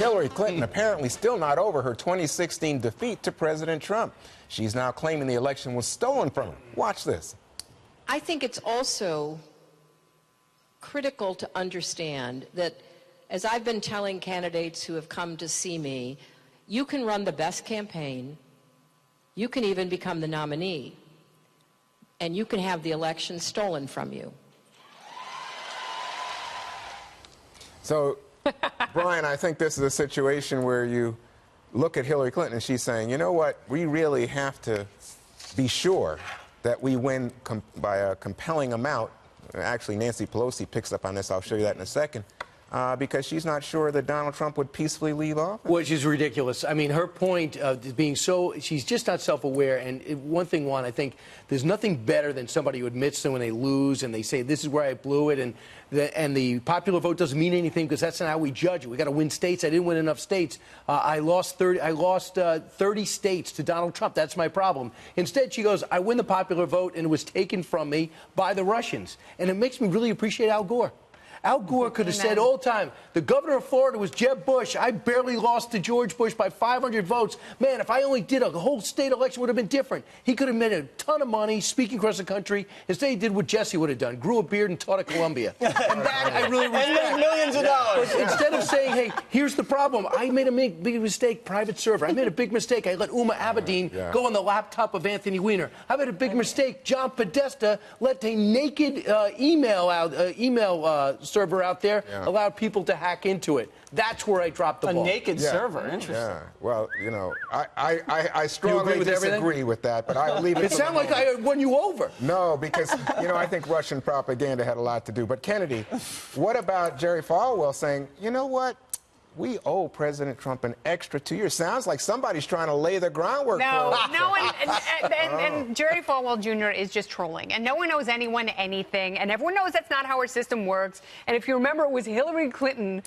Hillary Clinton apparently still not over her 2016 defeat to President Trump. She's now claiming the election was stolen from her. Watch this. I think it's also critical to understand that, as I've been telling candidates who have come to see me, you can run the best campaign, you can even become the nominee, and you can have the election stolen from you. So, Brian, I think this is a situation where you look at Hillary Clinton and she's saying, you know what, we really have to be sure that we win by a compelling amount. Actually, Nancy Pelosi picks up on this. I'll show you that in a second. Because she's not sure that Donald Trump would peacefully leave office. Which is ridiculous. I mean, her point of being she's just not self-aware. And one thing, Juan, I think there's nothing better than somebody who admits to when they lose and they say, this is where I blew it. And the popular vote doesn't mean anything because that's not how we judge it. We got to win states. I didn't win enough states. I lost 30 states to Donald Trump. That's my problem. Instead, she goes, I win the popular vote and it was taken from me by the Russians. And it makes me really appreciate Al Gore. Al Gore could have said all the time, the governor of Florida was Jeb Bush. I barely lost to George Bush by 500 votes. Man, if I only did a whole state election, it would have been different. He could have made a ton of money speaking across the country. Instead, he did what Jesse would have done, grew a beard and taught at Columbia. And that I really respect. And made millions of dollars. But instead of saying, hey, here's the problem. I made a big mistake, private server. I made a big mistake. I let Uma Abedin go on the laptop of Anthony Weiner. I made a big mistake. John Podesta let a naked email server out there, allowed people to hack into it. That's where I dropped the ball. A naked server, interesting. Yeah, well, you know, I strongly disagree with that, but I'll leave it. It sounded like I won you over. No, because, you know, I think Russian propaganda had a lot to do. But Kennedy, what about Jerry Falwell saying, you know what? We owe President Trump an extra 2 years. Sounds like somebody's trying to lay the groundwork for it. No, and Jerry Falwell Jr. is just trolling. And no one owes anyone anything. And everyone knows that's not how our system works. And if you remember, it was Hillary Clinton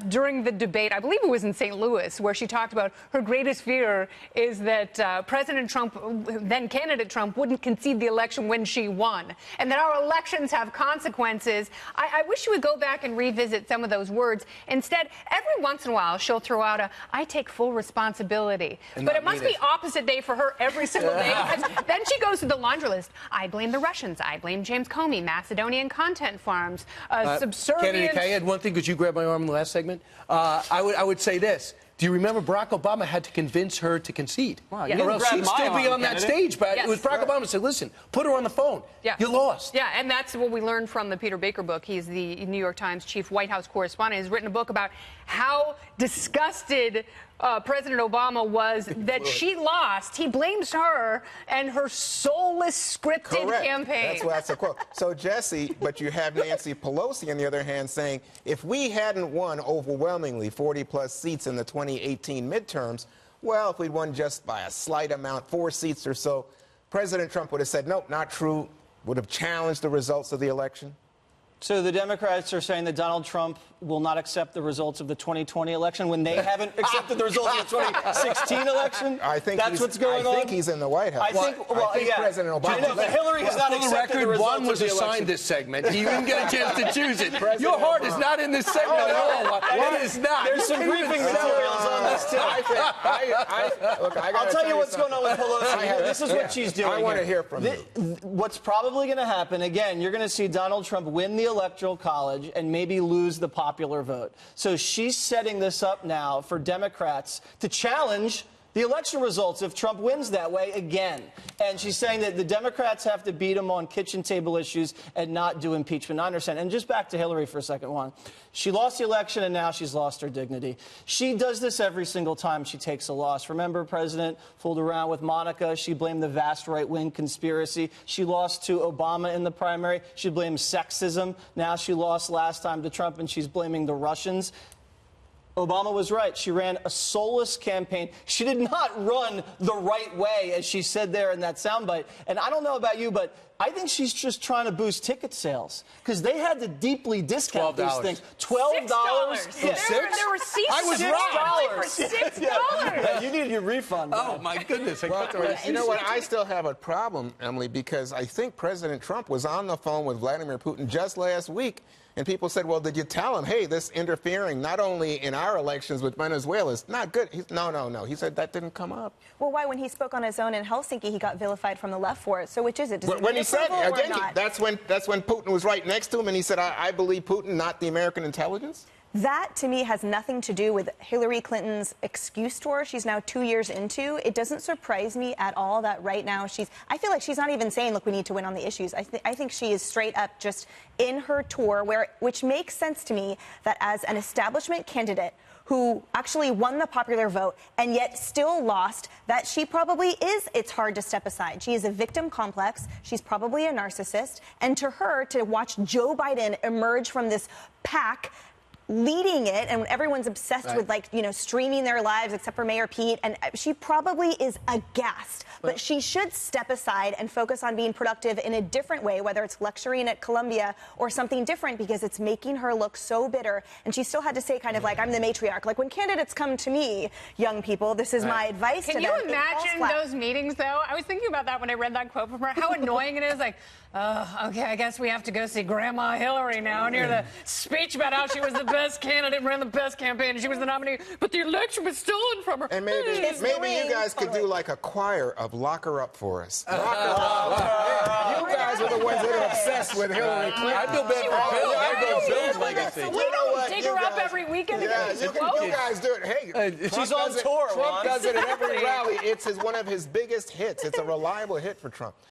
during the debate, I believe it was in St. Louis, where she talked about her greatest fear is that President Trump, then candidate Trump, wouldn't concede the election when she won. And that our elections have consequences. I wish you would go back and revisit some of those words. Instead, every once in a while, she'll throw out I take full responsibility. But it must be opposite day for her every single day. Then she goes to the laundry list. I blame the Russians. I blame James Comey, Macedonian content farms, subservient. Kennedy, can I add one thing because you grabbed my arm in the last segment? I would say this. Do you remember Barack Obama had to convince her to concede? Wow, Or else she'd still be on that stage. But it was Barack Obama who said, listen, put her on the phone. You lost. Yeah, and that's what we learned from the Peter Baker book. He's the New York Times chief White House correspondent. He's written a book about how disgusted President Obama was that she lost. He blames her and her soulless scripted campaign. That's a quote. So, Jesse, but you have Nancy Pelosi, on the other hand, saying if we hadn't won overwhelmingly 40-plus seats in the 2018 midterms, well, if we'd won just by a slight amount, 4 seats or so, President Trump would have said, nope, not true, would have challenged the results of the election. So the Democrats are saying that Donald Trump will not accept the results of the 2020 election when they haven't accepted the results of the 2016 election? I think that's what's going on. I think he's in the White House. I think President Obama. No, but Hillary has not accepted the results Juan was of the assigned election. this segment. He didn't get a chance to choose it. Your heart is not in this segment at all. It is not. There's some briefing materials on this, too. I'll tell you what's going on with Pelosi. This is what she's doing. I want to hear from you. What's probably going to happen, again, you're going to see Donald Trump win the Electoral College and maybe lose the popular vote. So she's setting this up now for Democrats to challenge the election results if Trump wins that way again. And she's saying that the Democrats have to beat him on kitchen table issues and not do impeachment. I understand. And just back to Hillary for a second, Juan. She lost the election and now she's lost her dignity. She does this every single time she takes a loss. Remember, President fooled around with Monica. She blamed the vast right-wing conspiracy. She lost to Obama in the primary. She blamed sexism. Now she lost last time to Trump and she's blaming the Russians. Obama was right. She ran a soulless campaign. She did not run the right way, as she said there in that soundbite. And I don't know about you, but I think she's just trying to boost ticket sales because they had to deeply discount these things. $12? There were seats. I was wrong. for $6. Yeah, you need your refund. Oh, my goodness. Well, you know what? I still have a problem, Emily, because I think President Trump was on the phone with Vladimir Putin just last week, and people said, well, did you tell him, hey, this interfering not only in our elections with Venezuela is not good? No. He said that didn't come up. Well, why? When he spoke on his own in Helsinki, he got vilified from the left for it. So which is it? Does it When need he said, approval or again, not? that's when Putin was right next to him, and he said, I believe Putin, not the American intelligence. That, to me, has nothing to do with Hillary Clinton's excuse tour she's now 2 years into. It doesn't surprise me at all that right now I feel like she's not even saying, look, we need to win on the issues. I think she is straight up just in her tour, which makes sense to me that as an establishment candidate who actually won the popular vote and yet still lost, that she probably is, it's hard to step aside. She is a victim complex. She's probably a narcissist. And to her, to watch Joe Biden emerge from this pack leading it, and everyone's obsessed with, like, you know, streaming their lives except for Mayor Pete, and she probably is aghast. But she should step aside and focus on being productive in a different way, whether it's lecturing at Columbia or something different, because it's making her look so bitter. And she still had to say kind of like, I'm the matriarch. Like, when candidates come to me, young people, this is my advice to them. Can you imagine those meetings, though? I was thinking about that when I read that quote from her. How annoying it is. Like, okay, I guess we have to go see Grandma Hillary now and hear the speech about how she was the best candidate, ran the best campaign, and she was the nominee, but the election was stolen from her. And maybe you guys could do like a choir of Lock Her Up for us. Lock her up. You guys are the ones that are obsessed with Hillary Clinton. I feel bad for Bill. I feel Bill's legacy. We don't dig her up every weekend. Yeah, you guys do it. Hey, she's on tour. Trump does it at every rally. It's one of his biggest hits. It's a reliable hit for Trump.